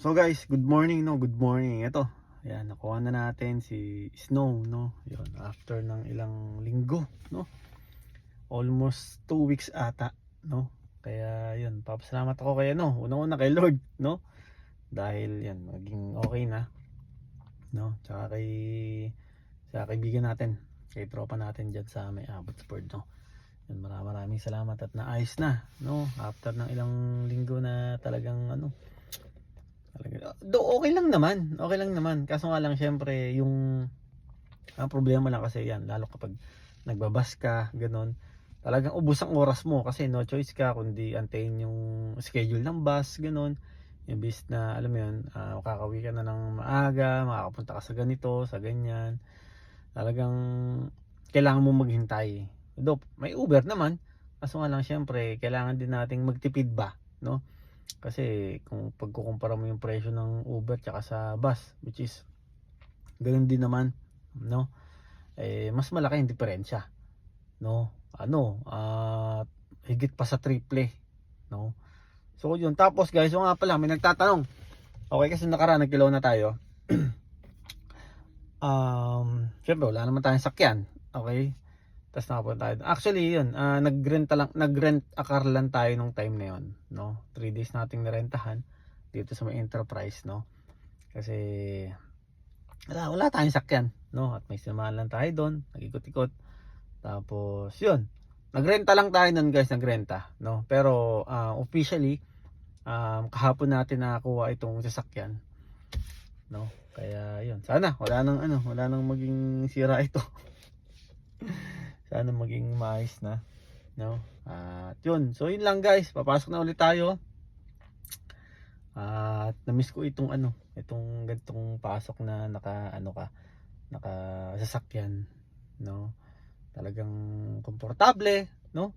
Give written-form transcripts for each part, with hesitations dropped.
So guys, good morning no, good morning. Ito, ayan, nakuha na natin si Snow no. 'Yon, after ng ilang linggo, no. Almost 2 weeks ata, no. Kaya 'yun, papasalamat ako kay ano, unang-una kay Lord, no. Dahil 'yan, maging okay na, no. Tsaka sa kaibigan natin, kay tropa natin diyan sa may Abbotsford, no. Yun, maraming salamat at naayos na, no. After ng ilang linggo na talagang ano, okay lang naman, okay lang naman. Kaso nga lang syempre yung ang problema lang kasi yan, lalo kapag nagbabas ka, ganun. Talagang ubos ang oras mo kasi no choice ka kundi antayin yung schedule ng bus, ganun. Imbis na alam mo yun, makakauwi ka na ng maaga, makakapunta ka sa ganito, sa ganyan. Talagang kailangan mo maghintay. Though may Uber naman, kaso nga lang syempre kailangan din nating magtipid ba, no? Kasi kung pagkukumpara mo yung presyo ng Uber tsaka sa bus, which is ganoon din naman, no? Mas malaki yung diferensya, no? Higit pa sa triple, no? So yun, tapos guys, so nga pala may nagtatanong. Okay, kasi nakaraan nagkilaw na tayo. Syempre wala naman tayong sakyan, okay? Tapos nakapunta tayo. Actually, yun, nag-rent a car lang tayo nung time na yun, no? 3 days nating nirentahan dito sa may Enterprise, no? Kasi wala tayong sakyan, no? At may sinamahan lang tayo doon, nag-ikot-ikot. Tapos, yun. Nagrenta lang tayo nun, guys, nagrenta, no? Pero officially, kahapon natin nakakuha itong sasakyan, no? Kaya, yun. Sana wala nang maging sira ito. Sana maging maayos na, no? At yun, so yun lang guys, papasok na ulit tayo. At na-miss ko itong itong ganitong pasok na naka sasakyan, no? Talagang komportable, no?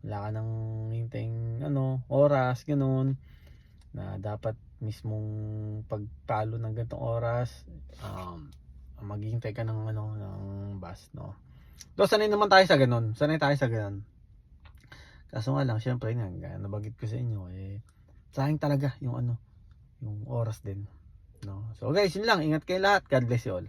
Wala ka nang hintaying oras, ganoon, na dapat mismong pagpalo ng ganitong oras, maghihintay ka ng ng bus, no? So sanay naman tayo sa ganun. Kaso nga lang syempre nabanggit ko sa inyo, sayang talaga yung yung oras din, no. So guys, yun lang, ingat kayo lahat. God bless you all.